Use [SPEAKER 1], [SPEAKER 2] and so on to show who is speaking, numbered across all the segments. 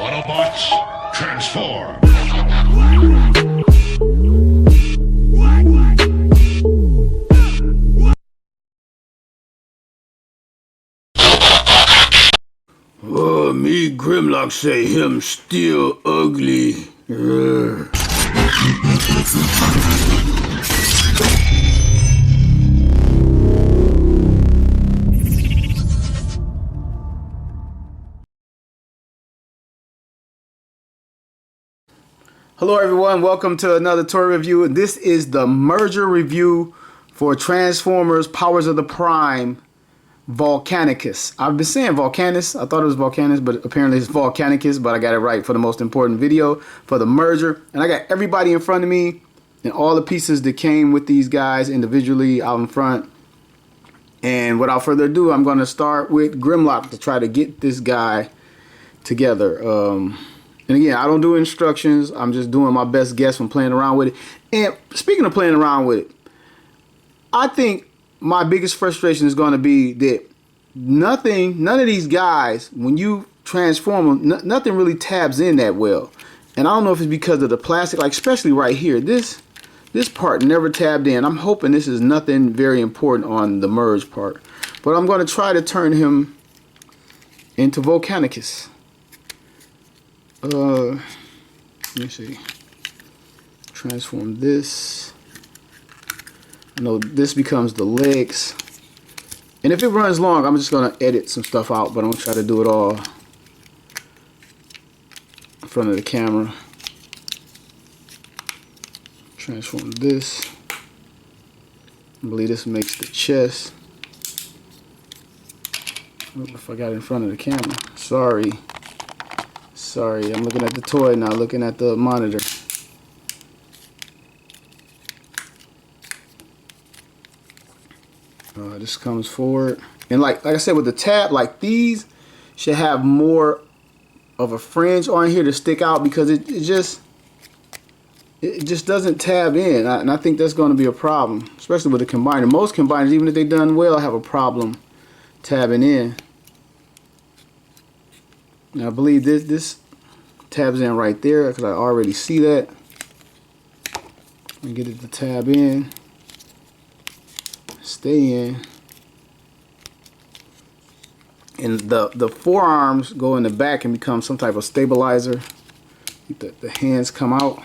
[SPEAKER 1] Autobots, transform!
[SPEAKER 2] Me Grimlock say him still ugly. Hello everyone, welcome to another toy review. This is the merger review for Transformers Powers of the Prime Volcanicus. I've been saying Volcanus. I thought it was Volcanus, but apparently it's Volcanicus, but I got it right for the most important video for the merger. And I got everybody in front of me and all the pieces that came with these guys individually out in front. And without further ado, I'm going to start with Grimlock to try to get this guy together. And again, I don't do instructions. I'm just doing my best guess when playing around with it. And speaking of playing around with it, I think my biggest frustration is going to be that none of these guys, when you transform them, nothing really tabs in that well. And I don't know if it's because of the plastic, like especially right here. This part never tabbed in. I'm hoping this is nothing very important on the merge part. But I'm going to try to turn him into Volcanicus. Let me see. Transform this. I know this becomes the legs. And if it runs long, I'm just going to edit some stuff out, but I'm going to try to do it all in front of the camera. Transform this. I believe this makes the chest. Oops, if I got it in front of the camera. Sorry, I'm looking at the toy, not looking at the monitor. This comes forward, and like I said, with the tab, like these should have more of a fringe on here to stick out, because it just doesn't tab in, and I think that's going to be a problem, especially with the combiner. Most combiners, even if they've done well, have a problem tabbing in. Now I believe this tabs in right there, because I already see that. And get it to tab in, stay in. And the forearms go in the back and become some type of stabilizer. The hands come out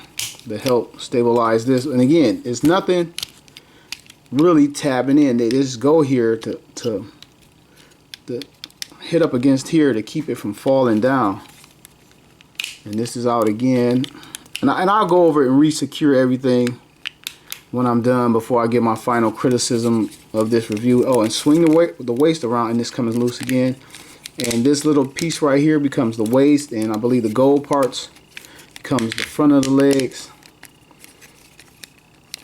[SPEAKER 2] to help stabilize this. And again, it's nothing really tabbing in. They just go here to hit up against here to keep it from falling down. And this is out again. And I'll go over it and re-secure everything when I'm done before I give my final criticism of this review. Oh, and swing the waist around, and this comes loose again. And this little piece right here becomes the waist, and I believe the gold parts becomes the front of the legs.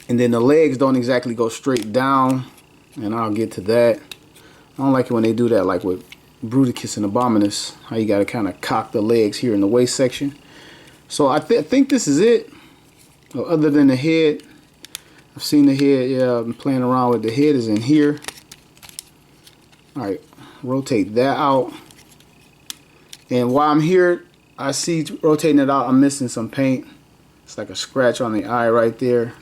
[SPEAKER 2] And then the legs don't exactly go straight down, and I'll get to that. I don't like it when they do that, like with Bruticus and Abominus, how you got to kind of cock the legs here in the waist section. So I think this is it, other than the head. I've seen the head, yeah, I've been playing around with the head is in here. Alright, rotate that out. And while I'm here, I see rotating it out, I'm missing some paint. It's like a scratch on the eye right there.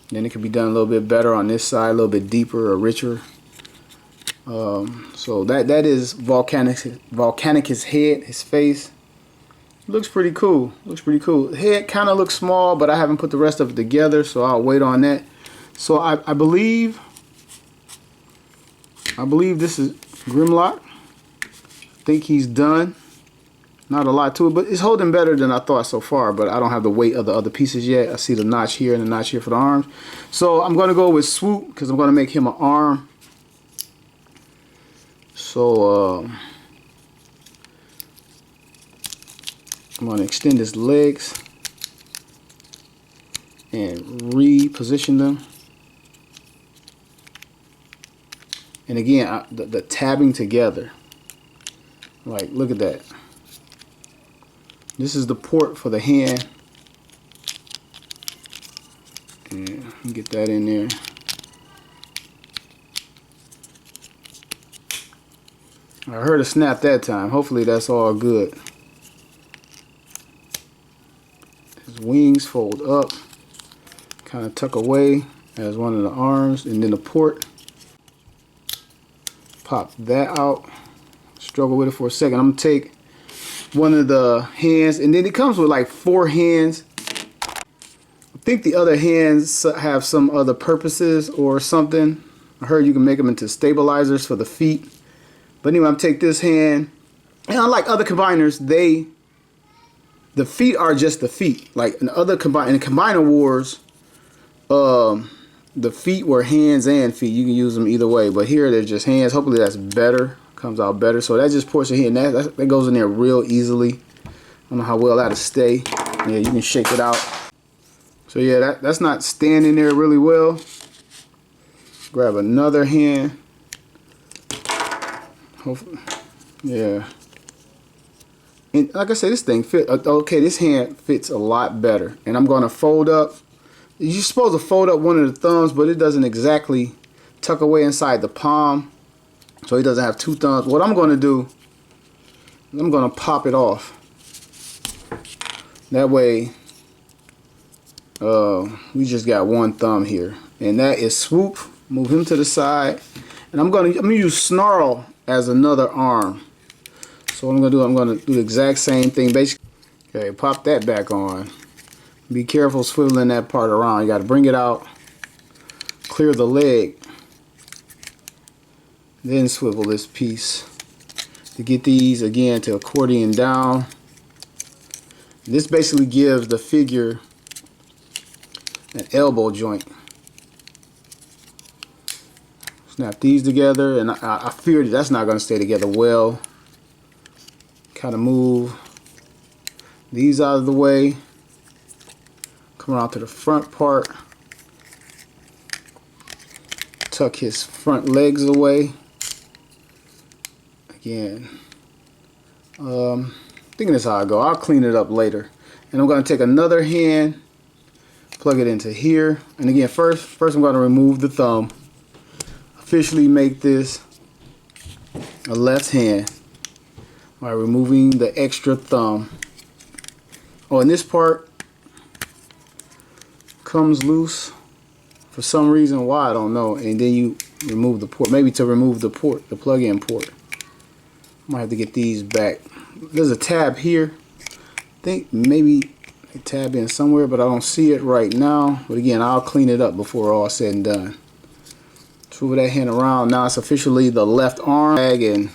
[SPEAKER 2] Then it could be done a little bit better on this side, a little bit deeper or richer. So that is Volcanicus' head, his face. Looks pretty cool. Looks pretty cool. The head kind of looks small, but I haven't put the rest of it together, so I'll wait on that. So I believe this is Grimlock. I think he's done. Not a lot to it, but it's holding better than I thought so far. But I don't have the weight of the other pieces yet. I see the notch here and the notch here for the arms. So I'm going to go with Swoop, because I'm going to make him an arm. So I'm going to extend his legs and reposition them. And again, the tabbing together. Like, look at that. This is the port for the hand. And get that in there. I heard a snap that time. Hopefully that's all good. wings fold up, kind of tuck away as one of the arms, and then the port. Pop that out. Struggle with it for a second. I'm gonna take one of the hands, and then it comes with like 4 hands. I think the other hands have some other purposes or something. I heard you can make them into stabilizers for the feet. But anyway, I'm gonna take this hand, and unlike other combiners, the feet are just the feet. Like in other combiner wars, the feet were hands and feet. You can use them either way, but here they're just hands. Hopefully that's better, comes out better. So that just puts it here, and that goes in there real easily. I don't know how well that'll stay. Yeah, you can shake it out. So yeah, that's not standing there really well. Grab another hand. Hopefully, yeah. And like I said, this thing fit. Okay, this hand fits a lot better. And I'm going to fold up. You're supposed to fold up one of the thumbs, but it doesn't exactly tuck away inside the palm. So he doesn't have 2 thumbs. What I'm going to do, I'm going to pop it off. That way, we just got 1 thumb here. And that is Swoop. Move him to the side. And I'm gonna use Snarl as another arm. So what I'm gonna do the exact same thing basically. Okay, pop that back on. Be careful swiveling that part around. You gotta bring it out, clear the leg, then swivel this piece to get these again to accordion down. This basically gives the figure an elbow joint. Snap these together, and I fear that's not going to stay together well. Kind of move these out of the way. Come around to the front part. Tuck his front legs away. Again, thinking that's how I go. I'll clean it up later. And I'm going to take another hand, plug it into here. And again, first I'm going to remove the thumb. Officially make this a left hand by removing the extra thumb. Oh, and this part comes loose for some reason. Why, I don't know. And then you remove the port, maybe to remove the port, the plug-in port. Might have to get these back. There's a tab here. I think maybe a tab in somewhere, but I don't see it right now. But again, I'll clean it up before all said and done. Move that hand around. Now it's officially the left arm. And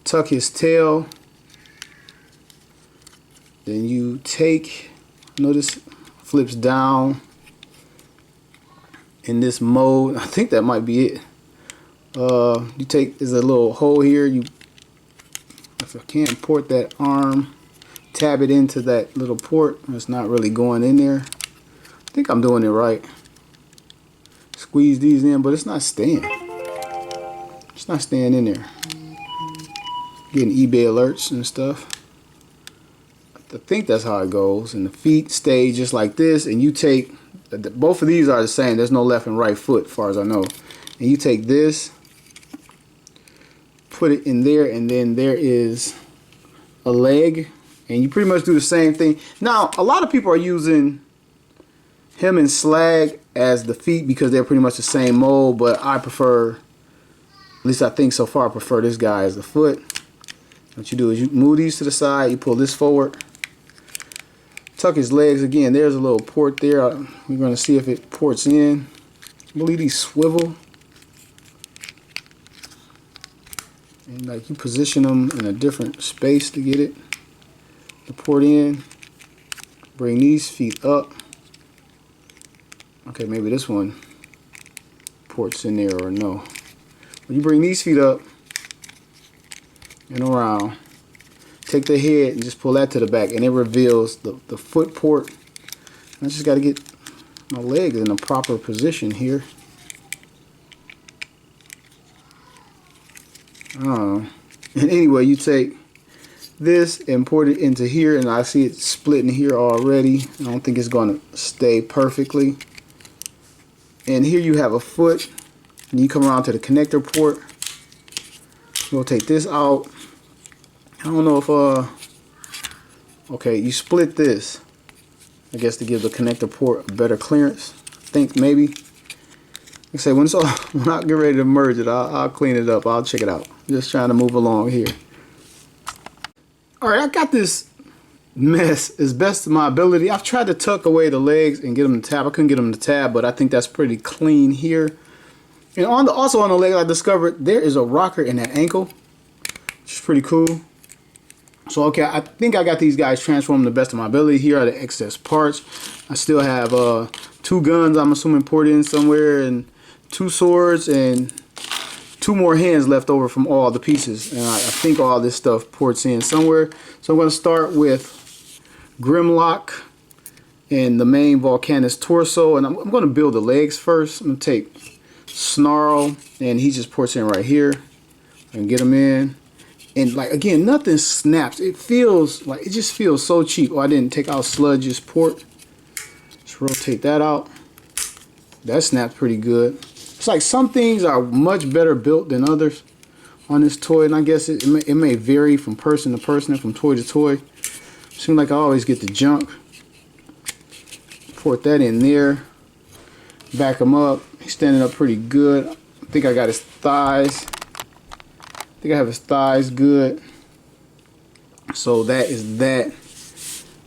[SPEAKER 2] tuck his tail. Then you take, notice flips down in this mode. I think that might be it. You take, there's a little hole here. You, if I can't port that arm, tab it into that little port. It's not really going in there. I think I'm doing it right. Squeeze these in, but it's not staying. It's not staying in there. Getting eBay alerts and stuff. I think that's how it goes. And the feet stay just like this. And you take, both of these are the same. There's no left and right foot as far as I know. And you take this, put it in there, and then there is a leg. And you pretty much do the same thing. Now, a lot of people are using him and Slag as the feet because they're pretty much the same mold, but I prefer, at least I think so far, I prefer this guy as the foot. What you do is you move these to the side, you pull this forward, tuck his legs again. There's a little port there. We're going to see if it ports in. I believe these swivel. And like you position them in a different space to get it to port in. Bring these feet up. Okay, maybe this one ports in there or no. When you bring these feet up and around, take the head and just pull that to the back, and it reveals the foot port. I just got to get my legs in the proper position here. And anyway, you take this and port it into here, and I see it splitting here already. I don't think it's going to stay perfectly. And here you have a foot, and you come around to the connector port. We'll take this out. I don't know if okay, you split this. I guess to give the connector port a better clearance. I think maybe. Like I say, when I get ready to merge it, I'll clean it up. I'll check it out. Just trying to move along here. All right, I got this mess as best of my ability. I've tried to tuck away the legs and get them to tab. I couldn't get them to tab, but I think that's pretty clean here. And also on the leg, I discovered there is a rocker in that ankle, which is pretty cool. So okay, I think I got these guys transformed to the best of my ability. Here are the excess parts. I still have 2 guns, I'm assuming, poured in somewhere, and 2 swords, and 2 more hands left over from all the pieces. And I think all this stuff ports in somewhere. So I'm going to start with Grimlock and the main Volcanicus torso, and I'm going to build the legs first. I'm going to take Snarl, and he just ports in right here. And get him in. And like, again, nothing snaps. It just feels so cheap. Oh, I didn't take out Sludge's port. Let's rotate that out. That snaps pretty good. It's like some things are much better built than others on this toy, and I guess it may vary from person to person and from toy to toy. Seems like I always get the junk. Port that in there. Back him up. He's standing up pretty good. I think I got his thighs. I think I have his thighs good. So that is that.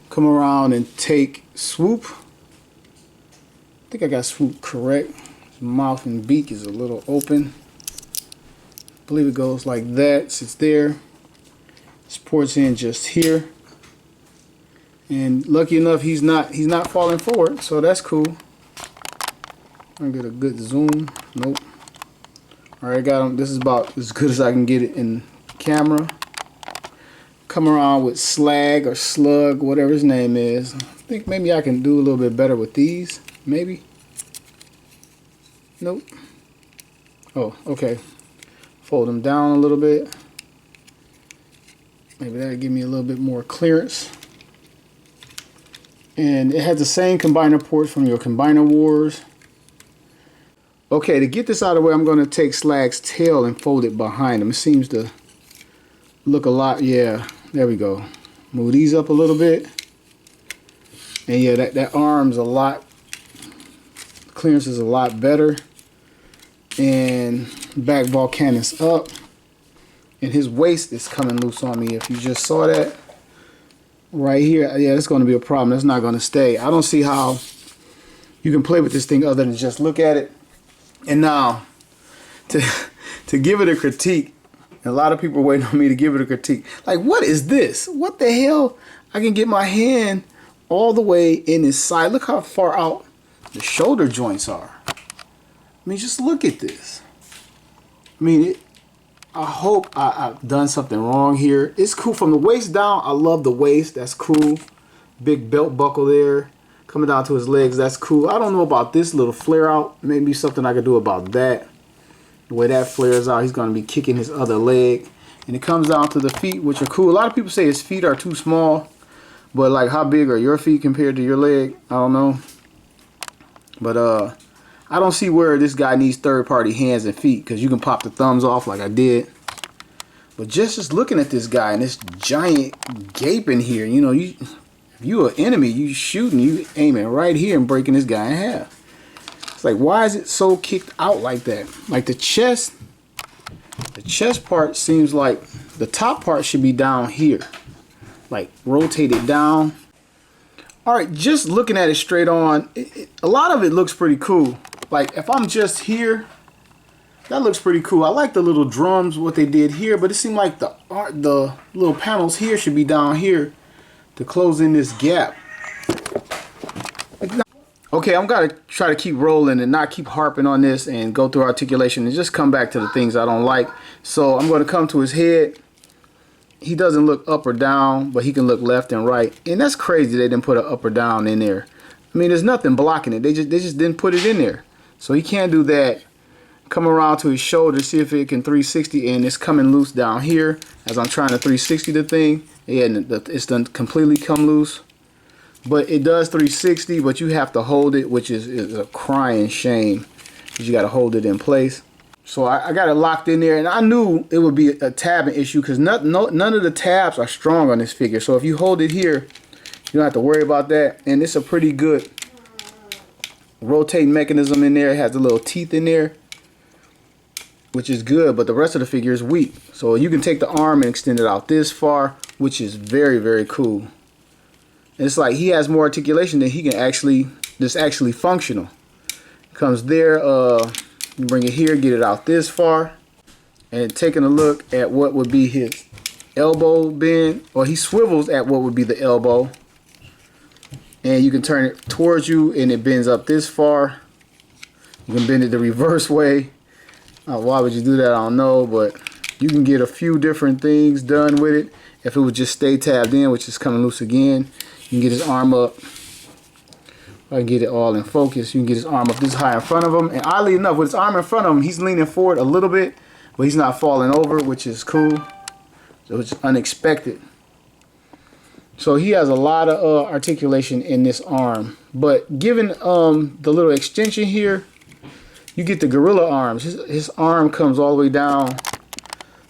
[SPEAKER 2] Come around and take Swoop. I think I got Swoop correct. His mouth and beak is a little open. I believe it goes like that. Sits there. This ports in just here. And lucky enough, he's not falling forward, so that's cool. I'm gonna get a good zoom. Nope. All right, got him. This is about as good as I can get it in camera. Come around with Slag or Slug, whatever his name is. I think maybe I can do a little bit better with these. Maybe. Nope. Oh, okay. Fold them down a little bit. Maybe that'll give me a little bit more clearance. And it has the same combiner ports from your Combiner Wars. Okay, to get this out of the way, I'm going to take Slag's tail and fold it behind him. It seems to look a lot, yeah, there we go. Move these up a little bit. And yeah, that arm's a lot, clearance is a lot better. And back Volcanicus up. And his waist is coming loose on me. If you just saw that right here, yeah, it's going to be a problem. That's not going to stay. I don't see how you can play with this thing other than just look at it. And now, to give it a critique, a lot of people are waiting on me to give it a critique. Like, what is this? What the hell? I can get my hand all the way in his side. Look how far out the shoulder joints are. I mean, just look at this. I mean, I hope I've done something wrong here. It's cool from the waist down. I love the waist. That's cool. Big belt buckle there. Coming down to his legs, that's cool. I don't know about this little flare out. Maybe something I could do about that. The way that flares out, he's going to be kicking his other leg. And it comes down to the feet, which are cool. A lot of people say his feet are too small. But like, how big are your feet compared to your leg? I don't know. But I don't see where this guy needs third-party hands and feet, because you can pop the thumbs off like I did. But just looking at this guy and this giant gaping here, you know, if you an enemy, you shooting, you aiming right here and breaking this guy in half. It's like, why is it so kicked out like that? Like the chest part seems like the top part should be down here. Like rotate it down. All right, just looking at it straight on, a lot of it looks pretty cool. Like if I'm just here, that looks pretty cool. I like the little drums, what they did here, but it seemed like the little panels here should be down here to close in this gap. Okay, I'm gonna try to keep rolling and not keep harping on this and go through articulation and just come back to the things I don't like. So I'm gonna come to his head. He doesn't look up or down, but he can look left and right. And that's crazy they didn't put an up or down in there. I mean, there's nothing blocking it. They just didn't put it in there. So he can't do that. Come around to his shoulder, see if it can 360, and it's coming loose down here as I'm trying to 360 the thing. Yeah, it's done completely come loose. But it does 360, but you have to hold it, which is a crying shame, because you got to hold it in place. So I got it locked in there, and I knew it would be a tabbing issue because none of the tabs are strong on this figure. So if you hold it here, You don't have to worry about that. And it's a pretty good rotating mechanism in there. It has the little teeth in there, which is good, but the rest of the figure is weak. So you can take the arm and extend it out this far, which is very, very cool. And it's like he has more articulation than he can actually, that's actually functional. Comes there, you bring it here, get it out this far, and taking a look at what would be his elbow bend, or he swivels at what would be the elbow. And you can turn it towards you and it bends up this far. You can bend it the reverse way. Why would you do that? I don't know, but you can get a few different things done with it. If it would just stay tabbed in, which is coming loose again, you can get his arm up. If I can get it all in focus, you can get his arm up this high in front of him. And oddly enough, with his arm in front of him, he's leaning forward a little bit, but he's not falling over, which is cool. So it's unexpected. So he has a lot of articulation in this arm, but given the little extension here, you get the gorilla arms. His arm comes all the way down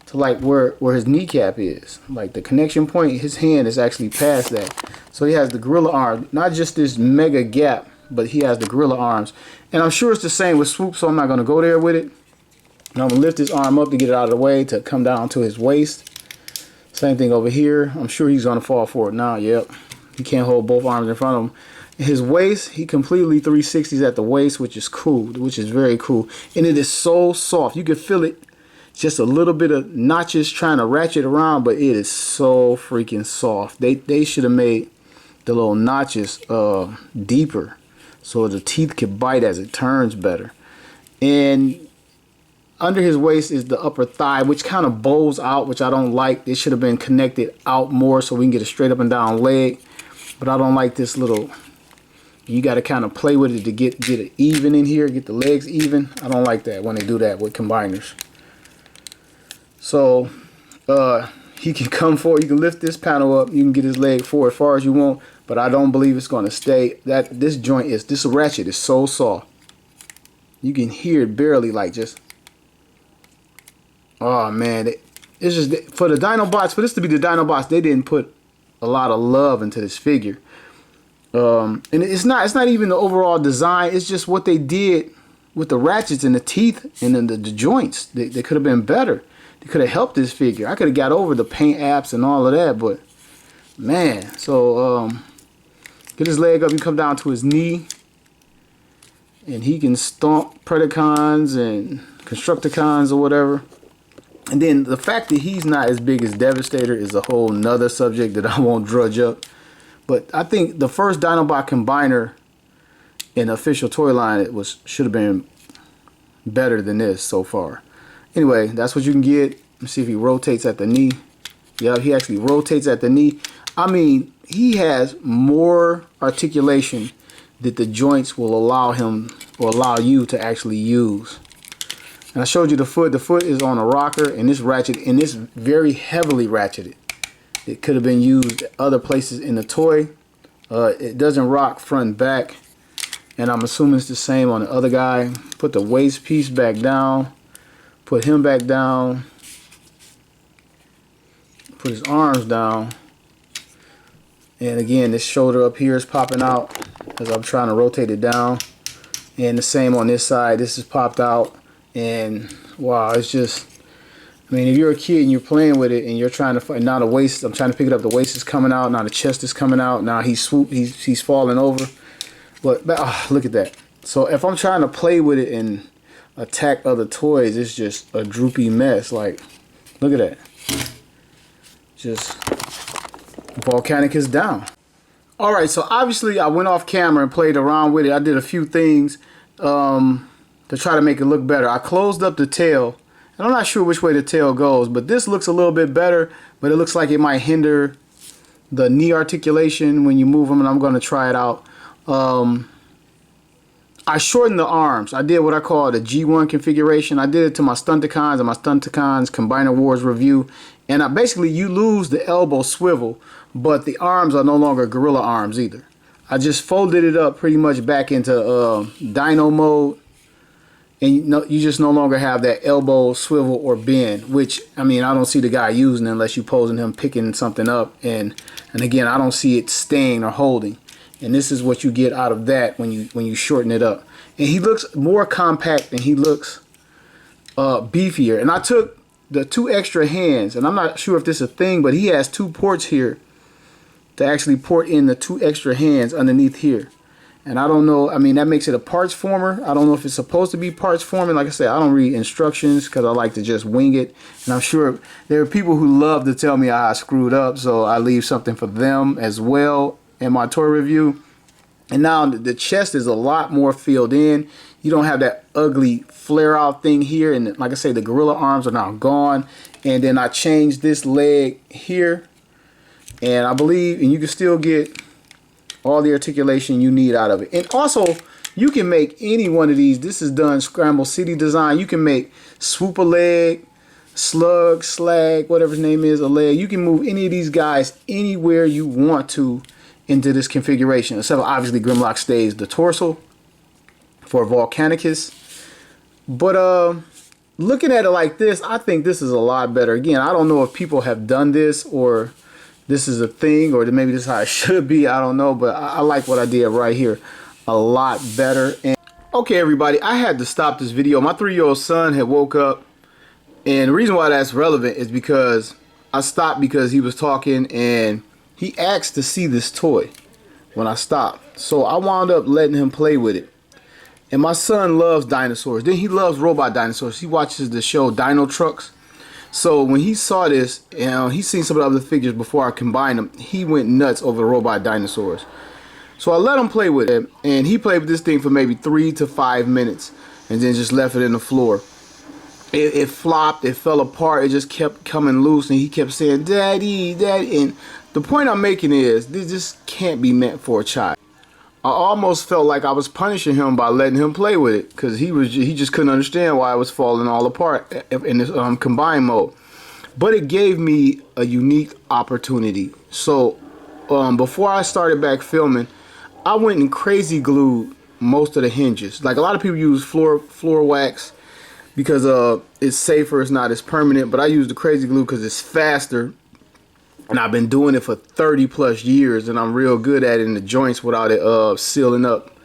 [SPEAKER 2] to like where his kneecap is, like the connection point. His hand is actually past that, so he has the gorilla arm, not just this mega gap, but he has the gorilla arms. And I'm sure it's the same with Swoop, so I'm not going to go there with it. And I'm going to lift his arm up to get it out of the way to come down to his waist. Same thing over here. I'm sure he's going to fall for it now. Yep. He can't hold both arms in front of him. His waist, he completely 360s at the waist, which is cool, which is very cool. And it is so soft. You can feel it. Just a little bit of notches trying to ratchet around, but it is so freaking soft. They should have made the little notches deeper so the teeth could bite as it turns better. And under his waist is the upper thigh, which kind of bows out, which I don't like. It should have been connected out more so we can get a straight up and down leg. But I don't like this little, you got to kind of play with it to get it even in here, get the legs even. I don't like that when they do that with combiners. So he can come forward. You can lift this panel up. You can get his leg forward as far as you want, but I don't believe it's going to stay. This joint is, this ratchet is so soft. You can hear it barely, like just, oh man, it's just for the DINOBOTS. For this to be the DINOBOTS, they didn't put a lot of love into this figure. And it's not even the overall design. It's just what they did with the ratchets and the teeth and then the joints. They could have been better. They could have helped this figure. I could have got over the paint apps and all of that, but man. So get his leg up. You come down to his knee, and he can stomp Predacons and Constructicons or whatever. And then the fact that he's not as big as Devastator is a whole nother subject that I won't drudge up. But I think the first Dinobot combiner in the official toy line, should have been better than this so far. Anyway, that's what you can get. Let's see if he rotates at the knee. Yeah, he actually rotates at the knee. I mean, he has more articulation that the joints will allow him or allow you to actually use. And I showed you the foot. The foot is on a rocker, and this ratchet, and it's very heavily ratcheted. It could have been used other places in the toy. It doesn't rock front and back, and I'm assuming it's the same on the other guy. Put the waist piece back down. Put him back down. Put his arms down. And again, this shoulder up here is popping out as I'm trying to rotate it down. And the same on this side. This is popped out. And wow, it's just, I mean, if you're a kid and you're playing with it and you're trying to find, now the waist, I'm trying to pick it up, the waist is coming out, now the chest is coming out, now he's falling over. But look at that. So if I'm trying to play with it and attack other toys, it's just a droopy mess. Like, look at that. Just Volcanicus down. Alright, so obviously I went off camera and played around with it. I did a few things to try to make it look better. I closed up the tail, and I'm not sure which way the tail goes, but this looks a little bit better, but it looks like it might hinder the knee articulation when you move them, and I'm going to try it out. I shortened the arms. I did what I call the G1 configuration. I did it to my Stunticons and my Stunticons Combiner Wars review, and basically you lose the elbow swivel, but the arms are no longer gorilla arms either. I just folded it up pretty much back into Dino mode. and you just no longer have that elbow swivel or bend, which I mean I don't see the guy using unless you posing him picking something up, and again I don't see it staying or holding, and this is what you get out of that when you shorten it up. And he looks more compact and he looks beefier. And I took the 2 extra hands, and I'm not sure if this is a thing, but he has 2 ports here to actually port in the 2 extra hands underneath here. And I don't know, I mean that makes it a parts former. I don't know if it's supposed to be parts forming. Like I said, I don't read instructions because I like to just wing it, and I'm sure there are people who love to tell me I screwed up, so I leave something for them as well in my toy review. And now the chest is a lot more filled in. You don't have that ugly flare out thing here, and like I say, the gorilla arms are now gone. And then I changed this leg here, and I believe, and you can still get all the articulation you need out of it. And also, you can make any one of these. This is done Scramble City design. You can make Swoop a leg, Slug, Slag, whatever his name is, a leg. You can move any of these guys anywhere you want to into this configuration, except obviously Grimlock stays the torso for Volcanicus. But looking at it like this, I think this is a lot better. Again, I don't know if people have done this or this is a thing, or maybe this is how it should be. I don't know, but I like what I did right here a lot better. And okay, everybody, I had to stop this video. My 3-year-old son had woke up, and the reason why that's relevant is because I stopped because he was talking and he asked to see this toy when I stopped. So I wound up letting him play with it. And my son loves dinosaurs. Then he loves robot dinosaurs. He watches the show Dino Trucks. So when he saw this, he's seen some of the other figures before I combined them, he went nuts over robot dinosaurs. So I let him play with it, and he played with this thing for maybe 3 to 5 minutes and then just left it in the floor. It flopped, it fell apart, it just kept coming loose, and he kept saying, "Daddy, Daddy." And the point I'm making is, this just can't be meant for a child. I almost felt like I was punishing him by letting him play with it, because he just couldn't understand why it was falling all apart in this combined mode. But it gave me a unique opportunity. So before I started back filming, I went and crazy glued most of the hinges. Like a lot of people use floor wax because it's safer, it's not as permanent, but I use the crazy glue because it's faster. And I've been doing it for 30 plus years, and I'm real good at it in the joints without it sealing up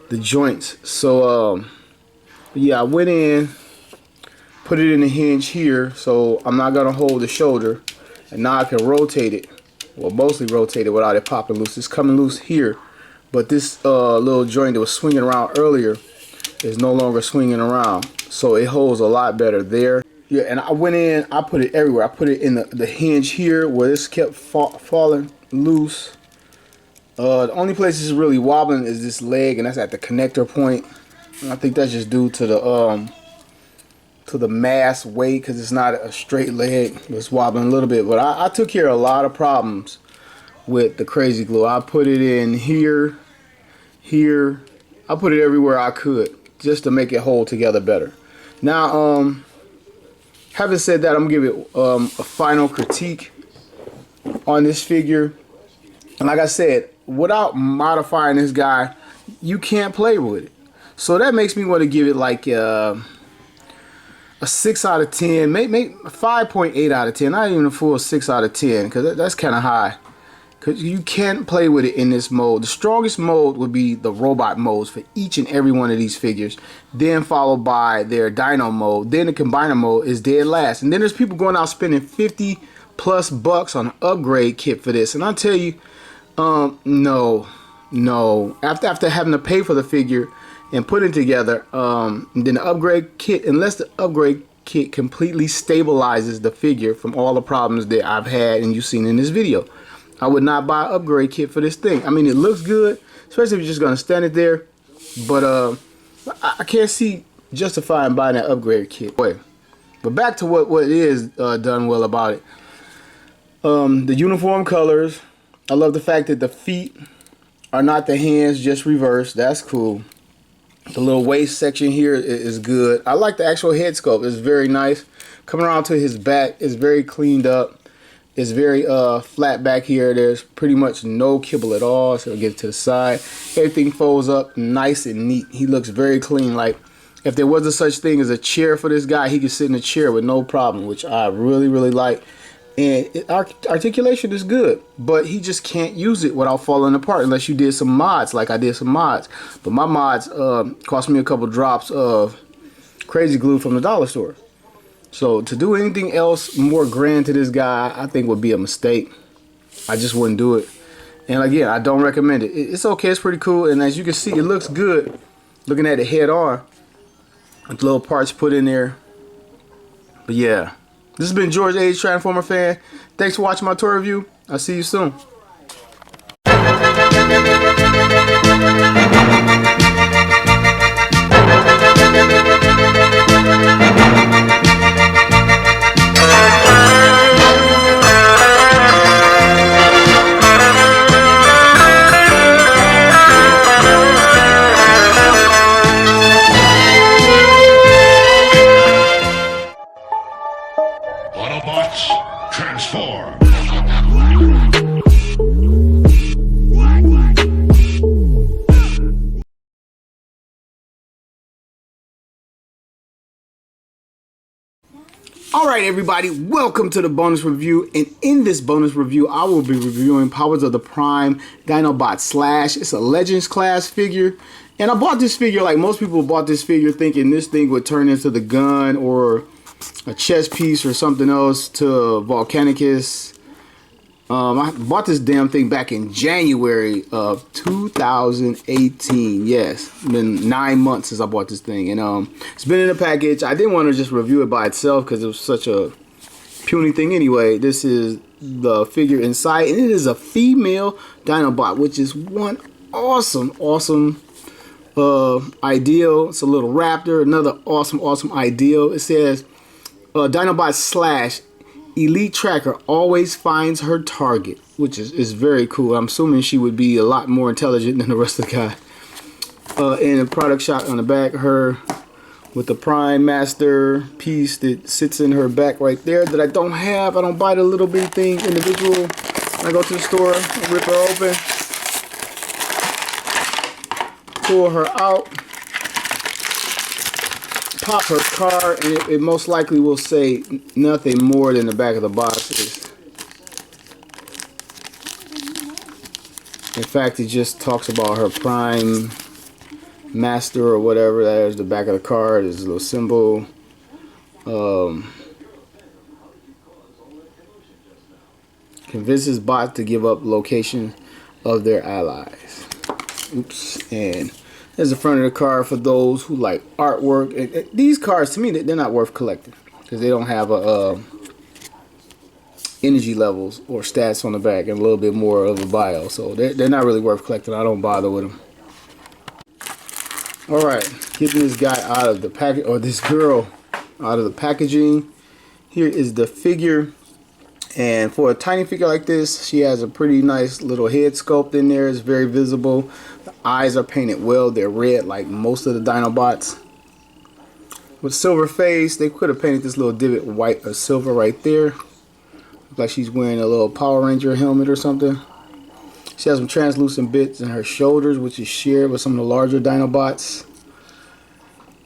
[SPEAKER 2] the joints. So yeah, I went in, put it in the hinge here, so I'm not gonna hold the shoulder, and now I can rotate it, well mostly rotate it without it popping loose. It's coming loose here, but this little joint that was swinging around earlier is no longer swinging around, so it holds a lot better there. Yeah, and I went in, I put it everywhere. I put it in the hinge here where this kept falling loose. The only place this is really wobbling is this leg, and that's at the connector point. And I think that's just due to the mass weight, because it's not a straight leg. It's wobbling a little bit. But I took care of a lot of problems with the crazy glue. I put it in here, here. I put it everywhere I could just to make it hold together better. Now, having said that, I'm gonna give it a final critique on this figure. And like I said, without modifying this guy, you can't play with it. So that makes me want to give it like a 6 out of 10, maybe 5.8 out of 10. Not even a full 6 out of 10, because that's kind of high. Because you can't play with it in this mode. The strongest mode would be the robot modes for each and every one of these figures. Then followed by their dino mode. Then the combiner mode is dead last. And then there's people going out spending 50 plus bucks on an upgrade kit for this. And I tell you, no. After having to pay for the figure and put it together, and then the upgrade kit, unless the upgrade kit completely stabilizes the figure from all the problems that I've had and you've seen in this video, I would not buy an upgrade kit for this thing. I mean, it looks good, especially if you're just going to stand it there. But I can't see justifying buying that upgrade kit. But back to what is done well about it. The uniform colors. I love the fact that the feet are not the hands, just reversed. That's cool. The little waist section here is good. I like the actual head sculpt. It's very nice. Coming around to his back is very cleaned up. It's very flat back here. There's pretty much no kibble at all. So I'll get it to the side. Everything folds up nice and neat. He looks very clean. Like If there was a such thing as a chair for this guy, he could sit in a chair with no problem, which I really, really like. And articulation is good, but he just can't use it without falling apart unless you did some mods, like I did some mods. But my mods cost me a couple drops of crazy glue from the dollar store. So to do anything else more grand to this guy, I think would be a mistake. I just wouldn't do it. And again, I don't recommend it. It's okay, it's pretty cool, and as you can see, it looks good looking at it head on. With little parts put in there. But yeah, this has been George H. Transformer Fan. Thanks for watching my tour review. I'll see you soon.
[SPEAKER 1] Autobots, transform!
[SPEAKER 2] Alright everybody, welcome to the bonus review, and in this bonus review I will be reviewing Powers of the Prime Dinobots Slash. It's a Legends class figure, and I bought this figure like most people bought this figure thinking this thing would turn into the gun or a chess piece or something else to Volcanicus. I bought this damn thing back in January of 2018. Yes, it's been 9 months since I bought this thing, and it's been in a package. I didn't want to just review it by itself because it was such a puny thing anyway. This is the figure inside, and it is a female Dinobot, which is one awesome ideal. It's a little raptor, another awesome ideal. It says Dinobot Slash Elite Tracker always finds her target, which is very cool. I'm assuming she would be a lot more intelligent than the rest of the guy. And a product shot on the back, her with the Prime Master piece that sits in her back right there that I don't have. I don't buy the little bitty thing individual. I go to the store, I rip her open, pull her out, pop her card, and it most likely will say nothing more than the back of the box is. In fact, it just talks about her Prime Master or whatever. There's the back of the card. There's a little symbol. Convinces bot to give up location of their allies. Oops. And there's the front of the card for those who like artwork. And these cards, to me, they're not worth collecting because they don't have energy levels or stats on the back and a little bit more of a bio. So they're not really worth collecting. I don't bother with them. Alright, getting this guy out of the package, or this girl out of the packaging. Here is the figure. And for a tiny figure like this, she has a pretty nice little head sculpt in there. It's very visible. The eyes are painted well. They're red like most of the Dinobots. With silver face, they could have painted this little divot white or silver right there. Looks like she's wearing a little Power Ranger helmet or something. She has some translucent bits in her shoulders, which is shared with some of the larger Dinobots.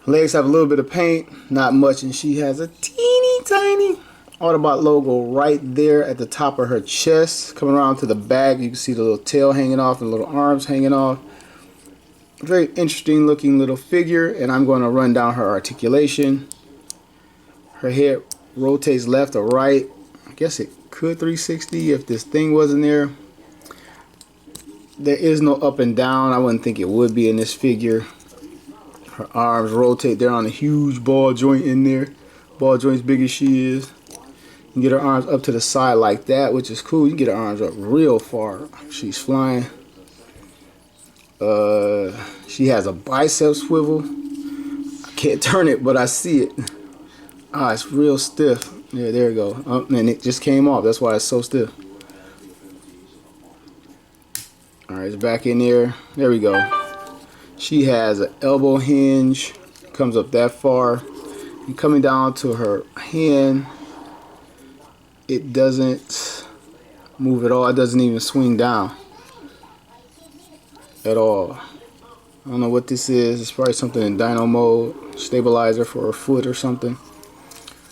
[SPEAKER 2] Her legs have a little bit of paint, not much, and she has a teeny tiny Autobot logo right there at the top of her chest. Coming around to the back, you can see the little tail hanging off and little arms hanging off. Very interesting looking little figure, and I'm going to run down her articulation. Her head rotates left or right. I guess it could 360 if this thing wasn't there. There is no up and down. I wouldn't think it would be in this figure. Her arms rotate. They're on a huge ball joint in there. Ball joint's big as she is. You can get her arms up to the side like that, which is cool. You can get her arms up real far. She's flying. She has a bicep swivel. I can't turn it, but I see it. Ah, it's real stiff. Yeah, there we go. Oh, and it just came off. That's why it's so stiff. Alright, it's back in there. There we go. She has an elbow hinge. Comes up that far. And coming down to her hand, it doesn't move at all. It doesn't even swing down at all. I don't know what this is. It's probably something in dyno mode. stabilizer for her foot or something.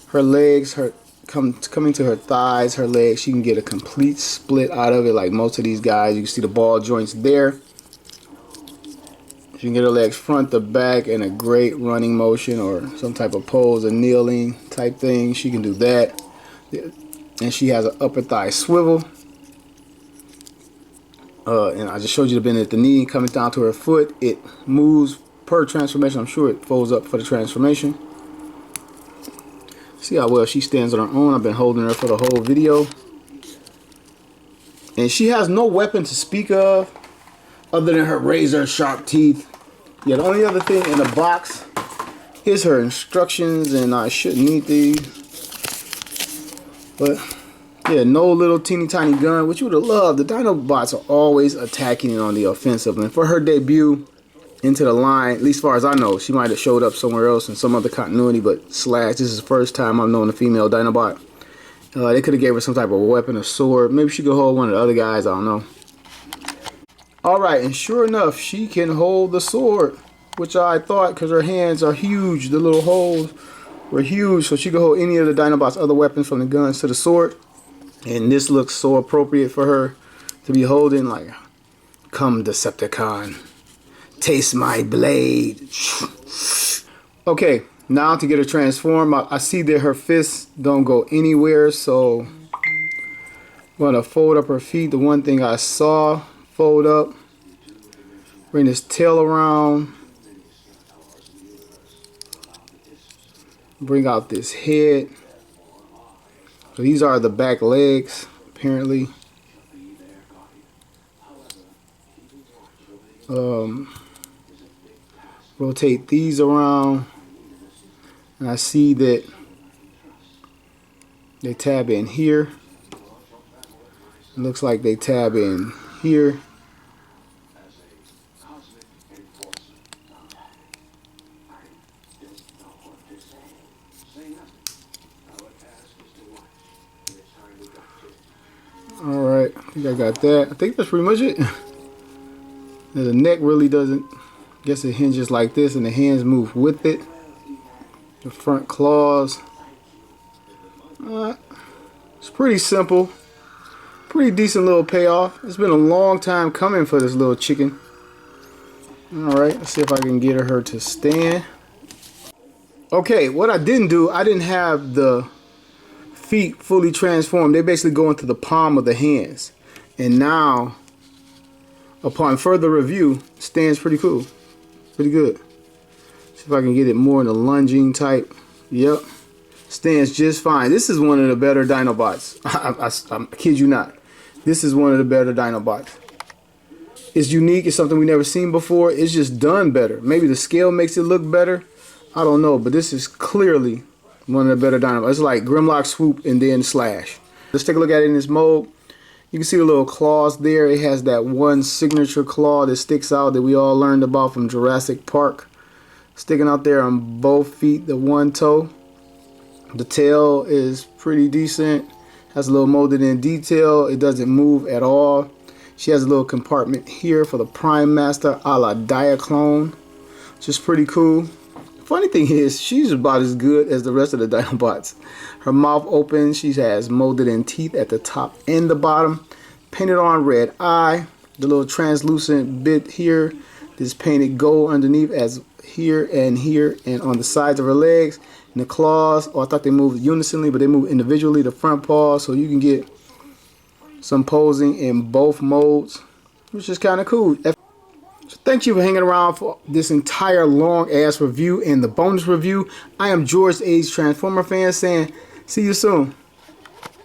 [SPEAKER 2] Her legs, coming to her thighs, her legs, she can get a complete split out of it like most of these guys. You can see the ball joints there. She can get her legs front to back in a great running motion or some type of pose, a kneeling type thing. She can do that. And she has an upper thigh swivel. And I just showed you the bend at the knee coming down to her foot. It moves per transformation. I'm sure it folds up for the transformation. See how well she stands on her own. I've been holding her for the whole video. And she has no weapon to speak of other than her razor sharp teeth. Yeah, the only other thing in the box is her instructions, and I shouldn't need these. But yeah, no little teeny tiny gun, which you would have loved. The Dinobots are always attacking on the offensive. And for her debut into the line, at least as far as I know, she might have showed up somewhere else in some other continuity, but Sludge, this is the first time I've known a female Dinobot. They could have gave her some type of weapon, a sword. Maybe she could hold one of the other guys, I don't know. Alright, and sure enough, she can hold the sword, which I thought, because her hands are huge. The little holes were huge, so she could hold any of the Dinobot's other weapons, from the guns to the sword. And this looks so appropriate for her to be holding, like, come Decepticon, taste my blade. Okay, now to get her transformed, I see that her fists don't go anywhere, so I'm gonna fold up her feet. The one thing I saw, fold up, bring this tail around, bring out this head. So these are the back legs, apparently. Rotate these around, and I see that they tab in here. It looks like they tab in here. Alright, I think I got that. I think that's pretty much it. The neck really doesn't, I guess it hinges like this and the hands move with it. The front claws. It's pretty simple. Pretty decent little payoff. It's been a long time coming for this little chicken. Alright, let's see if I can get her to stand. Okay, what I didn't do, I didn't have the feet fully transformed. They basically go into the palm of the hands. And now, upon further review, stands pretty cool. Pretty good. See if I can get it more in the lunging type. Yep. Stands just fine. This is one of the better Dinobots. I kid you not. This is one of the better Dinobots. It's unique. It's something we've never seen before. It's just done better. Maybe the scale makes it look better. I don't know. But this is clearly one of the better Dinobots. It's like Grimlock, Swoop, and then Slash. Let's take a look at it in this mode. You can see the little claws there. It has that one signature claw that sticks out that we all learned about from Jurassic Park. Sticking out there on both feet, the one toe. The tail is pretty decent. Has a little molded in detail. It doesn't move at all. She has a little compartment here for the Prime Master a la Diaclone, which is pretty cool. Funny thing is, she's about as good as the rest of the Dinobots. Her mouth open, she has molded in teeth at the top and the bottom. Painted on red eye. The little translucent bit here is painted gold underneath, as here and on the sides of her legs. And the claws, I thought they moved unisonly, but they move individually. The front paws, so you can get some posing in both modes, which is kind of cool. So thank you for hanging around for this entire long ass review and the bonus review. I am George Age Transformer fan saying see you soon.